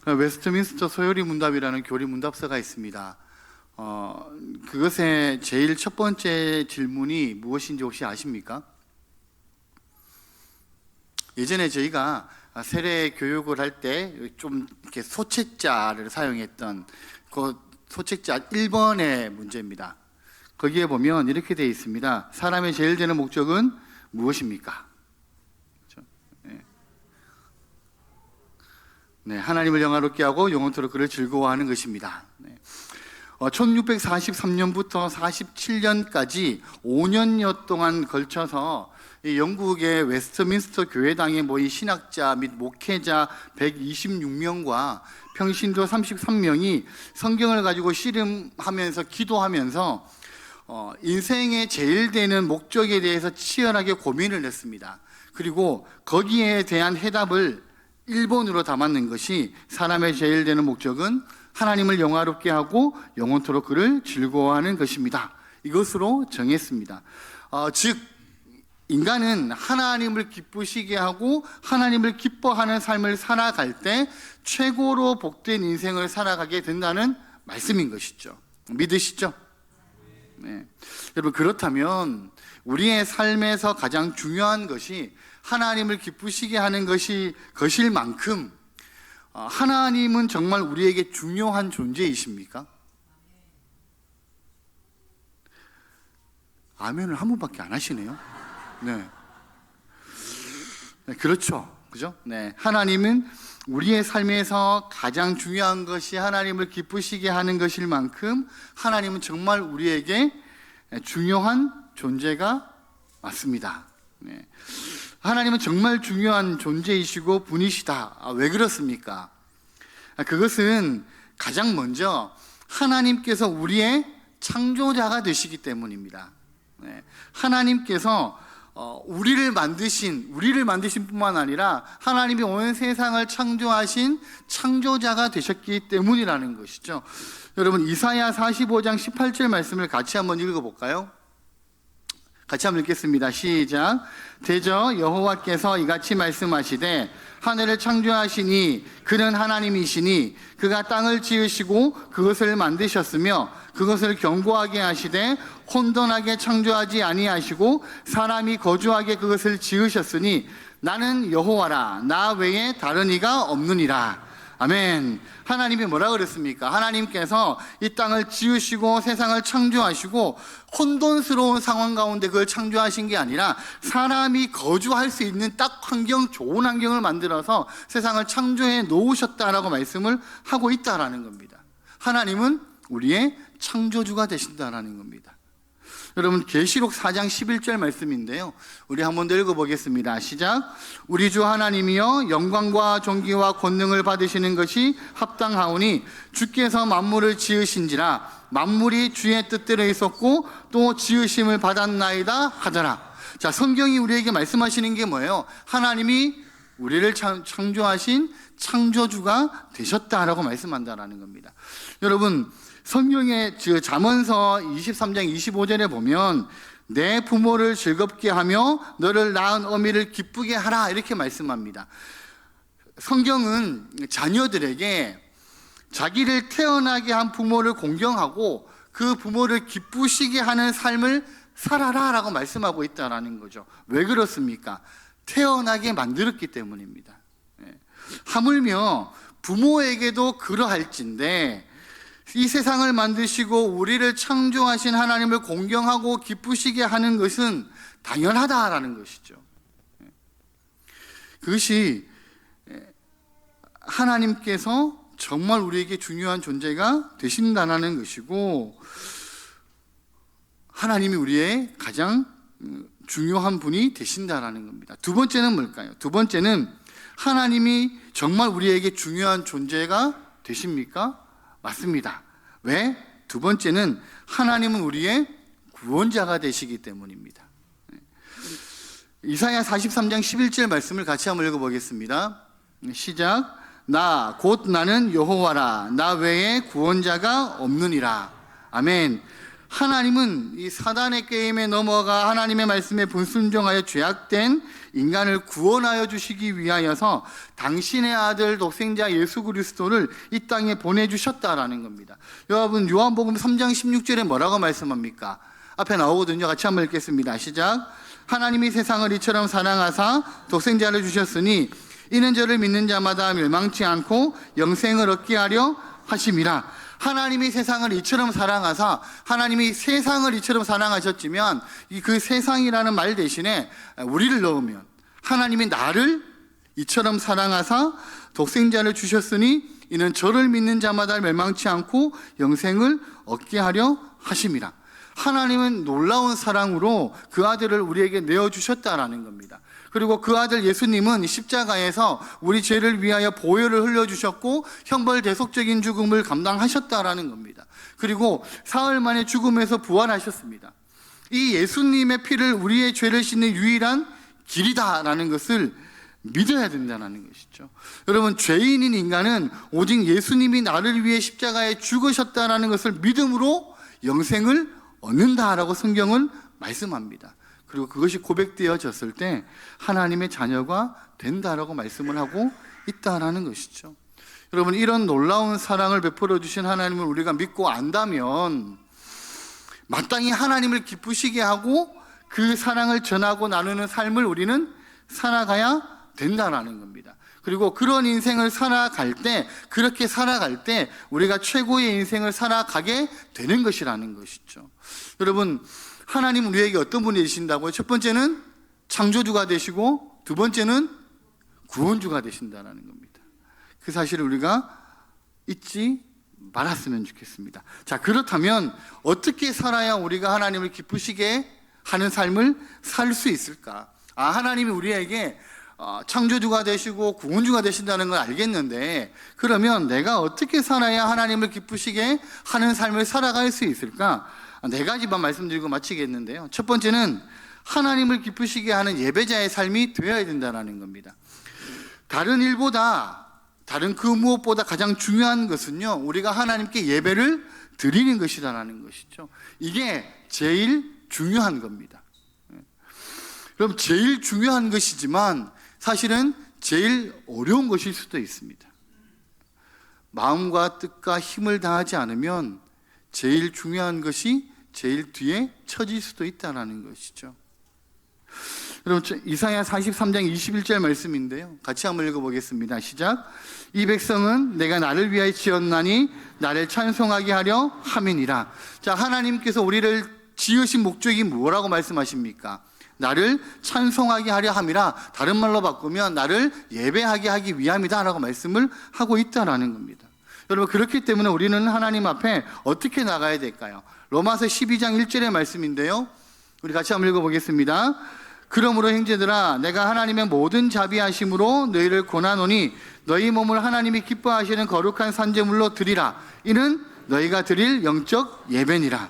웨스트민스터 소요리 문답이라는 교리 문답서가 있습니다. 그것의 제일 첫 번째 질문이 무엇인지 혹시 아십니까? 예전에 저희가 세례 교육을 할 때 좀 이렇게 소책자를 사용했던 그 소책자 1번의 문제입니다. 거기에 보면 이렇게 되어 있습니다. 사람의 제일 되는 목적은 무엇입니까? 그렇죠? 네, 하나님을 영화롭게 하고 영원토록 그를 즐거워하는 것입니다. 1643년부터 47년까지 5년여 동안 걸쳐서 영국의 웨스트민스터 교회당에 모인 신학자 및 목회자 126명과 평신도 33명이 성경을 가지고 씨름하면서 기도하면서 인생의 제일 되는 목적에 대해서 치열하게 고민을 했습니다. 그리고 거기에 대한 해답을 1번으로 담았는 것이 사람의 제일 되는 목적은 하나님을 영화롭게 하고 영원토록 그를 즐거워하는 것입니다. 이것으로 정했습니다. 즉 인간은 하나님을 기쁘시게 하고 하나님을 기뻐하는 삶을 살아갈 때 최고로 복된 인생을 살아가게 된다는 말씀인 것이죠. 믿으시죠? 네. 여러분, 그렇다면 우리의 삶에서 가장 중요한 것이 하나님을 기쁘시게 하는 것일 만큼 하나님은 정말 우리에게 중요한 존재이십니까? 아멘을 한 번밖에 안 하시네요. 네. 그렇죠. 그죠? 네. 하나님은 우리의 삶에서 가장 중요한 것이 하나님을 기쁘시게 하는 것일 만큼 하나님은 정말 우리에게 중요한 존재가 맞습니다. 네. 하나님은 정말 중요한 존재이시고 분이시다. 왜 그렇습니까? 그것은 가장 먼저 하나님께서 우리의 창조자가 되시기 때문입니다. 네. 하나님께서 우리를 만드신 뿐만 아니라 하나님이 온 세상을 창조하신 창조자가 되셨기 때문이라는 것이죠. 여러분, 이사야 45장 18절 말씀을 같이 한번 읽어볼까요? 같이 한번 읽겠습니다. 시작. 대저 여호와께서 이같이 말씀하시되 하늘을 창조하시니 그는 하나님이시니 그가 땅을 지으시고 그것을 만드셨으며 그것을 견고하게 하시되 혼돈하게 창조하지 아니하시고 사람이 거주하게 그것을 지으셨으니 나는 여호와라 나 외에 다른 이가 없느니라. 아멘. 하나님이 뭐라 그랬습니까? 하나님께서 이 땅을 지으시고 세상을 창조하시고 혼돈스러운 상황 가운데 그걸 창조하신 게 아니라 사람이 거주할 수 있는 딱 좋은 환경을 만들어서 세상을 창조해 놓으셨다라고 말씀을 하고 있다라는 겁니다. 하나님은 우리의 창조주가 되신다라는 겁니다. 여러분, 계시록 4장 11절 말씀인데요, 우리 한번 더 읽어보겠습니다. 시작. 우리 주 하나님이여 영광과 존귀와 권능을 받으시는 것이 합당하오니 주께서 만물을 지으신지라 만물이 주의 뜻대로 있었고 또 지으심을 받았나이다 하더라. 자, 성경이 우리에게 말씀하시는 게 뭐예요? 하나님이 우리를 창조하신 창조주가 되셨다라고 말씀한다라는 겁니다. 여러분, 성경의 잠언서 23장 25절에 보면 내 부모를 즐겁게 하며 너를 낳은 어미를 기쁘게 하라 이렇게 말씀합니다. 성경은 자녀들에게 자기를 태어나게 한 부모를 공경하고 그 부모를 기쁘시게 하는 삶을 살아라 라고 말씀하고 있다는 거죠. 왜 그렇습니까? 태어나게 만들었기 때문입니다. 하물며 부모에게도 그러할진데 이 세상을 만드시고 우리를 창조하신 하나님을 공경하고 기쁘시게 하는 것은 당연하다라는 것이죠. 그것이 하나님께서 정말 우리에게 중요한 존재가 되신다는 것이고 하나님이 우리의 가장 중요한 분이 되신다는 겁니다. 두 번째는 뭘까요? 두 번째는 하나님이 정말 우리에게 중요한 존재가 되십니까? 맞습니다. 왜? 두 번째는 하나님은 우리의 구원자가 되시기 때문입니다. 이사야 43장 11절 말씀을 같이 한번 읽어보겠습니다. 시작. 나 곧 나는 여호와라 나 외에 구원자가 없느니라. 아멘. 하나님은 이 사단의 게임에 넘어가 하나님의 말씀에 불순종하여 죄악된 인간을 구원하여 주시기 위하여서 당신의 아들 독생자 예수 그리스도를 이 땅에 보내주셨다라는 겁니다. 여러분, 요한복음 3장 16절에 뭐라고 말씀합니까? 앞에 나오거든요. 같이 한번 읽겠습니다. 시작. 하나님이 세상을 이처럼 사랑하사 독생자를 주셨으니 이는 저를 믿는 자마다 멸망치 않고 영생을 얻게 하려 하심이라. 하나님이 세상을 이처럼 사랑하사, 하나님이 세상을 이처럼 사랑하셨지만 그 세상이라는 말 대신에 우리를 넣으면 하나님이 나를 이처럼 사랑하사 독생자를 주셨으니 이는 저를 믿는 자마다 멸망치 않고 영생을 얻게 하려 하심이라. 하나님은 놀라운 사랑으로 그 아들을 우리에게 내어주셨다라는 겁니다. 그리고 그 아들 예수님은 십자가에서 우리 죄를 위하여 보혈을 흘려주셨고 형벌 대속적인 죽음을 감당하셨다라는 겁니다. 그리고 사흘 만에 죽음에서 부활하셨습니다. 이 예수님의 피를 우리의 죄를 씻는 유일한 길이다라는 것을 믿어야 된다는 것이죠. 여러분, 죄인인 인간은 오직 예수님이 나를 위해 십자가에 죽으셨다라는 것을 믿음으로 영생을 얻는다라고 성경은 말씀합니다. 그리고 그것이 고백되어졌을 때 하나님의 자녀가 된다라고 말씀을 하고 있다라는 것이죠. 여러분, 이런 놀라운 사랑을 베풀어 주신 하나님을 우리가 믿고 안다면 마땅히 하나님을 기쁘시게 하고 그 사랑을 전하고 나누는 삶을 우리는 살아가야 된다라는 겁니다. 그리고 그런 인생을 살아갈 때, 그렇게 살아갈 때 우리가 최고의 인생을 살아가게 되는 것이라는 것이죠. 여러분, 하나님은 우리에게 어떤 분이 되신다고요? 첫 번째는 창조주가 되시고 두 번째는 구원주가 되신다는 겁니다. 그 사실을 우리가 잊지 말았으면 좋겠습니다. 자, 그렇다면 어떻게 살아야 우리가 하나님을 기쁘시게 하는 삶을 살 수 있을까? 하나님이 우리에게 창조주가 되시고 구원주가 되신다는 걸 알겠는데, 그러면 내가 어떻게 살아야 하나님을 기쁘시게 하는 삶을 살아갈 수 있을까? 네 가지만 말씀드리고 마치겠는데요. 첫 번째는 하나님을 기쁘시게 하는 예배자의 삶이 되어야 된다는 겁니다. 다른 일보다, 다른 그 무엇보다 가장 중요한 것은요, 우리가 하나님께 예배를 드리는 것이라는 것이죠. 이게 제일 중요한 겁니다. 그럼 제일 중요한 것이지만 사실은 제일 어려운 것일 수도 있습니다. 마음과 뜻과 힘을 다하지 않으면 제일 중요한 것이 제일 뒤에 처질 수도 있다는 것이죠. 여러분, 이사야 43장 21절 말씀인데요, 같이 한번 읽어보겠습니다. 시작. 이 백성은 내가 나를 위하여 지었나니 나를 찬송하게 하려 함이니라. 자, 하나님께서 우리를 지으신 목적이 뭐라고 말씀하십니까? 나를 찬송하게 하려 함이라. 다른 말로 바꾸면 나를 예배하게 하기 위함이다 라고 말씀을 하고 있다는 겁니다. 여러분, 그렇기 때문에 우리는 하나님 앞에 어떻게 나가야 될까요? 로마서 12장 1절의 말씀인데요, 우리 같이 한번 읽어보겠습니다. 그러므로 형제들아, 내가 하나님의 모든 자비하심으로 너희를 권하노니 너희 몸을 하나님이 기뻐하시는 거룩한 산제물로 드리라. 이는 너희가 드릴 영적 예배니라.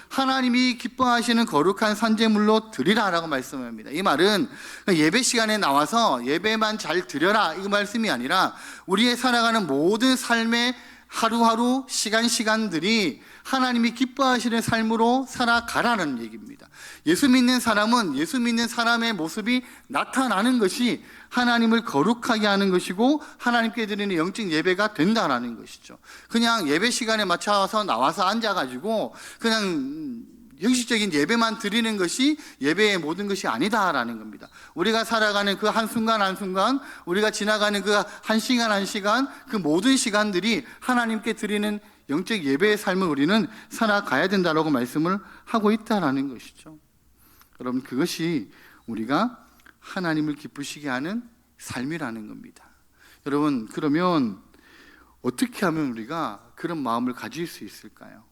하나님이 기뻐하시는 거룩한 산제물로 드리라 라고 말씀합니다. 이 말은 예배 시간에 나와서 예배만 잘 드려라, 이 말씀이 아니라 우리의 살아가는 모든 삶의 하루하루 시간들이 하나님이 기뻐하시는 삶으로 살아가라는 얘기입니다. 예수 믿는 사람은 예수 믿는 사람의 모습이 나타나는 것이 하나님을 거룩하게 하는 것이고 하나님께 드리는 영적 예배가 된다는 것이죠. 그냥 예배 시간에 맞춰서 나와서 앉아가지고 그냥 형식적인 예배만 드리는 것이 예배의 모든 것이 아니다라는 겁니다. 우리가 살아가는 그 한순간 한순간, 우리가 지나가는 그 한 시간 한 시간, 그 모든 시간들이 하나님께 드리는 영적 예배의 삶을 우리는 살아가야 된다라고 말씀을 하고 있다라는 것이죠. 여러분, 그것이 우리가 하나님을 기쁘시게 하는 삶이라는 겁니다. 여러분, 그러면 어떻게 하면 우리가 그런 마음을 가질 수 있을까요?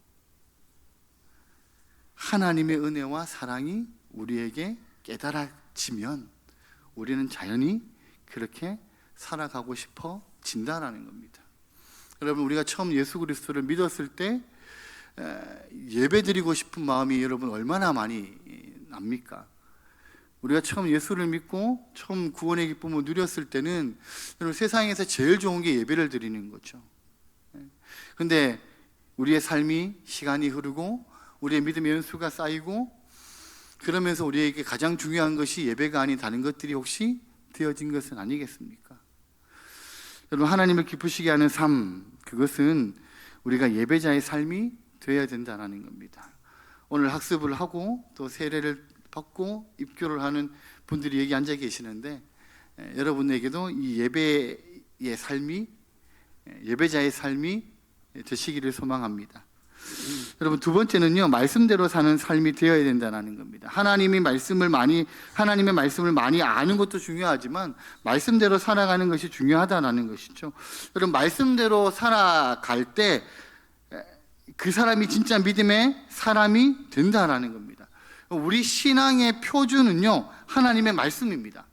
하나님의 은혜와 사랑이 우리에게 깨달아지면 우리는 자연히 그렇게 살아가고 싶어진다는 겁니다. 여러분, 우리가 처음 예수 그리스도를 믿었을 때 예배드리고 싶은 마음이 여러분 얼마나 많이 납니까? 우리가 처음 예수를 믿고 처음 구원의 기쁨을 누렸을 때는 여러분, 세상에서 제일 좋은 게 예배를 드리는 거죠. 그런데 우리의 삶이 시간이 흐르고 우리의 믿음의 연수가 쌓이고, 그러면서 우리에게 가장 중요한 것이 예배가 아닌 다른 것들이 혹시 되어진 것은 아니겠습니까? 여러분, 하나님을 기쁘시게 하는 삶, 그것은 우리가 예배자의 삶이 되어야 된다는 겁니다. 오늘 학습을 하고 또 세례를 받고 입교를 하는 분들이 여기 앉아 계시는데, 여러분에게도 이 예배의 삶이, 예배자의 삶이 되시기를 소망합니다. 여러분, 두 번째는요, 말씀대로 사는 삶이 되어야 된다는 겁니다. 하나님의 말씀을 많이 아는 것도 중요하지만 말씀대로 살아가는 것이 중요하다는 것이죠. 여러분, 말씀대로 살아갈 때 그 사람이 진짜 믿음의 사람이 된다는 겁니다. 우리 신앙의 표준은요, 하나님의 말씀입니다.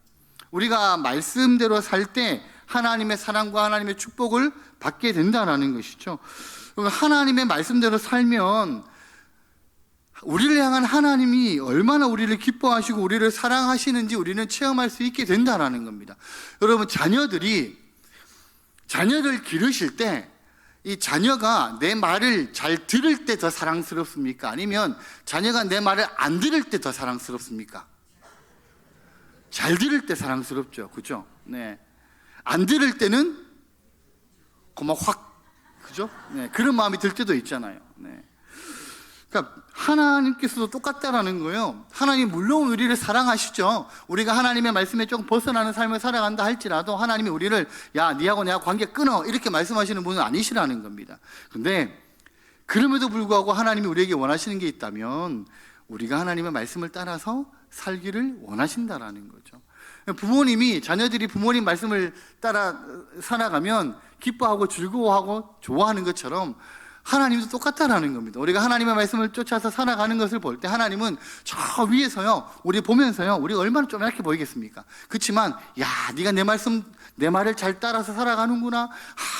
우리가 말씀대로 살 때 하나님의 사랑과 하나님의 축복을 받게 된다는 것이죠. 하나님의 말씀대로 살면 우리를 향한 하나님이 얼마나 우리를 기뻐하시고 우리를 사랑하시는지 우리는 체험할 수 있게 된다는 겁니다. 여러분, 자녀를 기르실 때 이 자녀가 내 말을 잘 들을 때 더 사랑스럽습니까? 아니면 자녀가 내 말을 안 들을 때 더 사랑스럽습니까? 잘 들을 때 사랑스럽죠. 그죠? 네. 안 들을 때는 그만 확, 그죠? 네. 그런 마음이 들 때도 있잖아요. 네. 그러니까 하나님께서도 똑같다라는 거예요. 하나님 물론 우리를 사랑하시죠. 우리가 하나님의 말씀에 조금 벗어나는 삶을 살아간다 할지라도 하나님이 우리를 야, 니하고 내가 관계 끊어 이렇게 말씀하시는 분은 아니시라는 겁니다. 근데 그럼에도 불구하고 하나님이 우리에게 원하시는 게 있다면 우리가 하나님의 말씀을 따라서 살기를 원하신다라는 거죠. 자녀들이 부모님 말씀을 따라 살아가면 기뻐하고 즐거워하고 좋아하는 것처럼 하나님도 똑같다라는 겁니다. 우리가 하나님의 말씀을 쫓아서 살아가는 것을 볼 때 하나님은 저 위에서요, 우리 보면서요, 우리가 얼마나 좀 이렇게 보이겠습니까? 그렇지만 야, 네가 내 말을 잘 따라서 살아가는구나,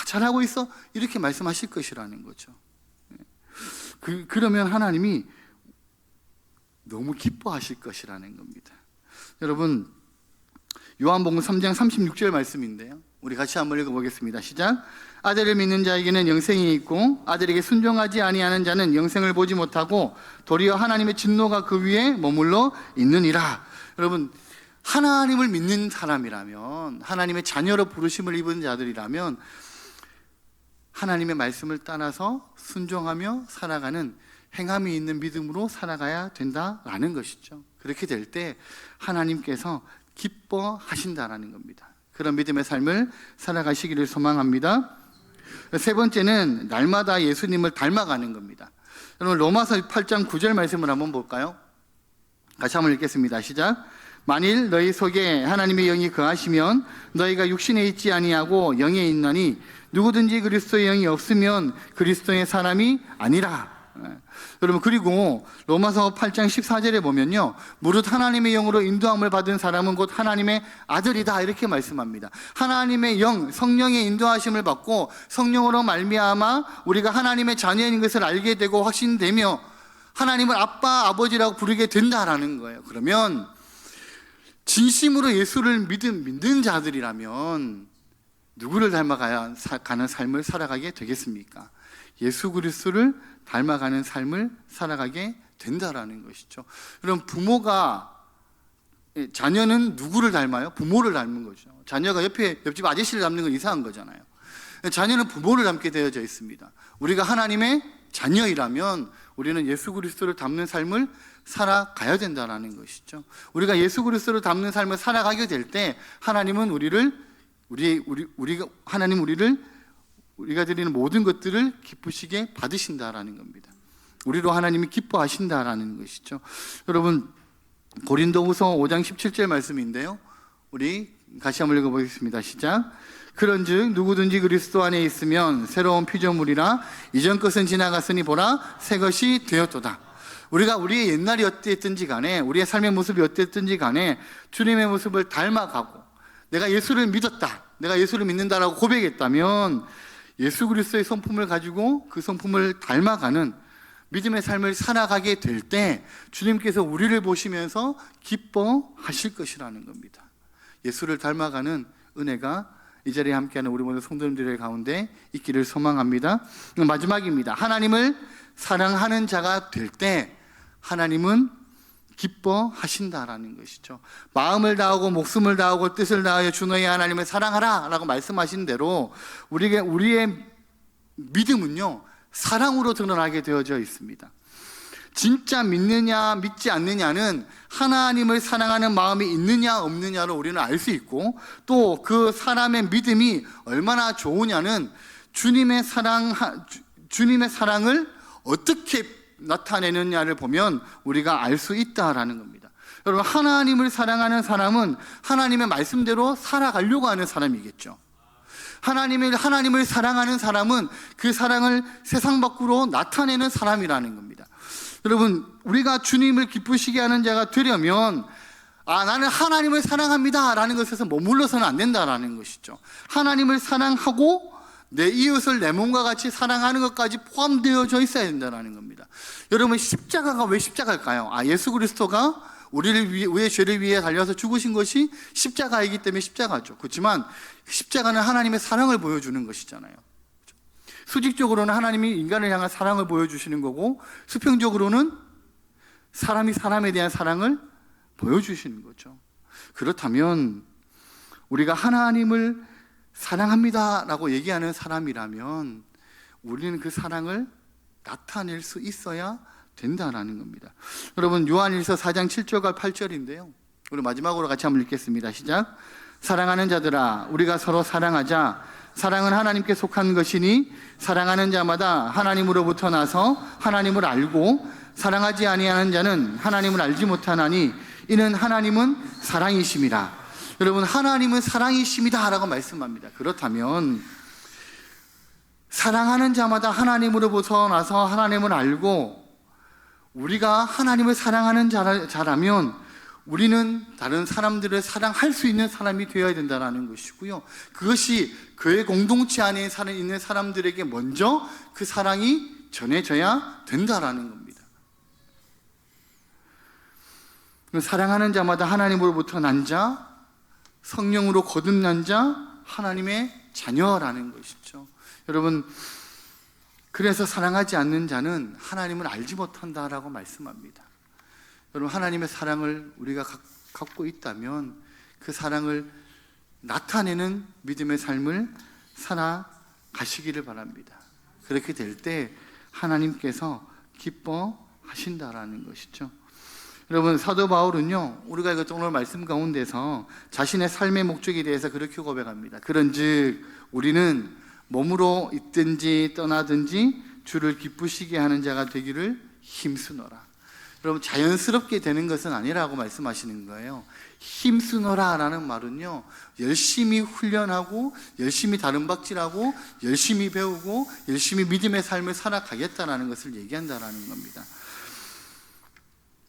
잘하고 있어, 이렇게 말씀하실 것이라는 거죠. 그러면 하나님이 너무 기뻐하실 것이라는 겁니다. 여러분, 요한복음 3장 36절 말씀인데요, 우리 같이 한번 읽어보겠습니다. 시작. 아들을 믿는 자에게는 영생이 있고 아들에게 순종하지 아니하는 자는 영생을 보지 못하고 도리어 하나님의 진노가 그 위에 머물러 있느니라. 여러분, 하나님을 믿는 사람이라면, 하나님의 자녀로 부르심을 입은 자들이라면 하나님의 말씀을 따라서 순종하며 살아가는 행함이 있는 믿음으로 살아가야 된다라는 것이죠. 그렇게 될 때 하나님께서 기뻐하신다라는 겁니다. 그런 믿음의 삶을 살아가시기를 소망합니다. 세 번째는 날마다 예수님을 닮아가는 겁니다. 여러분, 로마서 8장 9절 말씀을 한번 볼까요? 같이 한번 읽겠습니다. 시작. 만일 너희 속에 하나님의 영이 거하시면 너희가 육신에 있지 아니하고 영에 있나니 누구든지 그리스도의 영이 없으면 그리스도의 사람이 아니라. 여러분, 그리고 로마서 8장 14절에 보면요, 무릇 하나님의 영으로 인도함을 받은 사람은 곧 하나님의 아들이다, 이렇게 말씀합니다. 하나님의 영, 성령의 인도하심을 받고 성령으로 말미암아 우리가 하나님의 자녀인 것을 알게 되고 확신되며 하나님을 아빠, 아버지라고 부르게 된다라는 거예요. 그러면 진심으로 예수를 믿는 자들이라면 누구를 닮아가야 가는 삶을 살아가게 되겠습니까? 예수 그리스도를 닮아가는 삶을 살아가게 된다라는 것이죠. 그럼 자녀는 누구를 닮아요? 부모를 닮은 거죠. 자녀가 옆집 아저씨를 닮는 건 이상한 거잖아요. 자녀는 부모를 닮게 되어져 있습니다. 우리가 하나님의 자녀이라면 우리는 예수 그리스도를 닮는 삶을 살아가야 된다는 것이죠. 우리가 예수 그리스도를 닮는 삶을 살아가게 될 때 하나님은 우리가 드리는 모든 것들을 기쁘시게 받으신다라는 겁니다. 우리로 하나님이 기뻐하신다라는 것이죠. 여러분, 고린도후서 5장 17절 말씀인데요, 우리 같이 한번 읽어보겠습니다. 시작. 그런즉 누구든지 그리스도 안에 있으면 새로운 피조물이라 이전 것은 지나갔으니 보라 새 것이 되었도다. 우리가 우리의 옛날이 어땠든지 간에, 우리의 삶의 모습이 어땠든지 간에 주님의 모습을 닮아가고 내가 예수를 믿었다, 내가 예수를 믿는다라고 고백했다면 예수 그리스도의 성품을 가지고 그 성품을 닮아가는 믿음의 삶을 살아가게 될 때 주님께서 우리를 보시면서 기뻐하실 것이라는 겁니다. 예수를 닮아가는 은혜가 이 자리에 함께하는 우리 모든 성도님들의 가운데 있기를 소망합니다. 마지막입니다. 하나님을 사랑하는 자가 될 때 하나님은 기뻐하신다라는 것이죠. 마음을 다하고 목숨을 다하고 뜻을 다하여 주 너희 하나님을 사랑하라 라고 말씀하신 대로 우리의 믿음은요, 사랑으로 드러나게 되어져 있습니다. 진짜 믿느냐 믿지 않느냐는 하나님을 사랑하는 마음이 있느냐 없느냐로 우리는 알 수 있고, 또 그 사람의 믿음이 얼마나 좋으냐는 주님의 사랑을 어떻게 나타내느냐를 보면 우리가 알 수 있다라는 겁니다. 여러분, 하나님을 사랑하는 사람은 하나님의 말씀대로 살아가려고 하는 사람이겠죠. 하나님을 사랑하는 사람은 그 사랑을 세상 밖으로 나타내는 사람이라는 겁니다. 여러분, 우리가 주님을 기쁘시게 하는 자가 되려면 나는 하나님을 사랑합니다 라는 것에서 머물러서는 안 된다라는 것이죠. 하나님을 사랑하고 내 이웃을 내 몸과 같이 사랑하는 것까지 포함되어져 있어야 된다는 겁니다. 여러분, 십자가가 왜 십자가일까요? 예수 그리스도가 우리의 죄를 위해 달려서 죽으신 것이 십자가이기 때문에 십자가죠. 그렇지만 십자가는 하나님의 사랑을 보여주는 것이잖아요. 수직적으로는 하나님이 인간을 향한 사랑을 보여주시는 거고, 수평적으로는 사람이 사람에 대한 사랑을 보여주시는 거죠. 그렇다면 우리가 하나님을 사랑합니다 라고 얘기하는 사람이라면 우리는 그 사랑을 나타낼 수 있어야 된다라는 겁니다. 여러분, 요한일서 4장 7절과 8절인데요, 우리 마지막으로 같이 한번 읽겠습니다. 시작. 사랑하는 자들아, 우리가 서로 사랑하자. 사랑은 하나님께 속한 것이니 사랑하는 자마다 하나님으로부터 나서 하나님을 알고, 사랑하지 아니하는 자는 하나님을 알지 못하나니 이는 하나님은 사랑이심이라. 여러분, 하나님은 사랑이십니다 라고 말씀합니다. 그렇다면 사랑하는 자마다 하나님으로부터 나서 하나님을 알고, 우리가 하나님을 사랑하는 자라면 우리는 다른 사람들을 사랑할 수 있는 사람이 되어야 된다는 것이고요, 그것이 교회 공동체 안에 있는 사람들에게 먼저 그 사랑이 전해져야 된다는 겁니다. 사랑하는 자마다 하나님으로부터 난 자, 성령으로 거듭난 자, 하나님의 자녀라는 것이죠. 여러분, 그래서 사랑하지 않는 자는 하나님을 알지 못한다라고 말씀합니다. 여러분, 하나님의 사랑을 우리가 갖고 있다면 그 사랑을 나타내는 믿음의 삶을 살아가시기를 바랍니다. 그렇게 될 때 하나님께서 기뻐하신다라는 것이죠. 여러분, 사도 바울은요, 우리가 이거 오늘 말씀 가운데서 자신의 삶의 목적에 대해서 그렇게 고백합니다. 그런즉 우리는 몸으로 있든지 떠나든지 주를 기쁘시게 하는 자가 되기를 힘쓰노라. 여러분, 자연스럽게 되는 것은 아니라고 말씀하시는 거예요. 힘쓰노라 라는 말은요, 열심히 훈련하고 열심히 다름박질하고 열심히 배우고 열심히 믿음의 삶을 살아가겠다라는 것을 얘기한다라는 겁니다.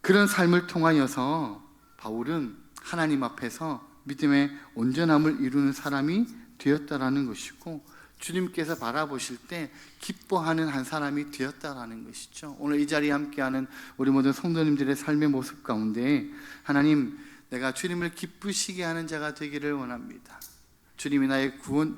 그런 삶을 통하여서 바울은 하나님 앞에서 믿음의 온전함을 이루는 사람이 되었다라는 것이고, 주님께서 바라보실 때 기뻐하는 한 사람이 되었다라는 것이죠. 오늘 이 자리에 함께하는 우리 모든 성도님들의 삶의 모습 가운데 하나님, 내가 주님을 기쁘시게 하는 자가 되기를 원합니다. 주님이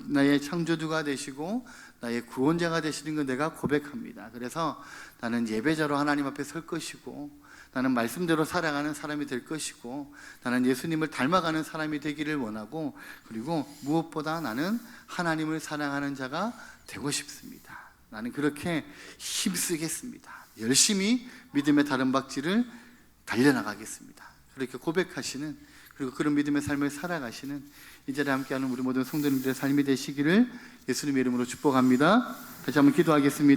나의 창조주가 되시고 나의 구원자가 되시는 걸 내가 고백합니다. 그래서 나는 예배자로 하나님 앞에 설 것이고, 나는 말씀대로 살아가는 사람이 될 것이고, 나는 예수님을 닮아가는 사람이 되기를 원하고, 그리고 무엇보다 나는 하나님을 사랑하는 자가 되고 싶습니다. 나는 그렇게 힘쓰겠습니다. 열심히 믿음의 다름박질을 달려나가겠습니다. 그렇게 고백하시는, 그리고 그런 믿음의 삶을 살아가시는 이 자리에 함께하는 우리 모든 성도님들의 삶이 되시기를 예수님의 이름으로 축복합니다. 다시 한번 기도하겠습니다.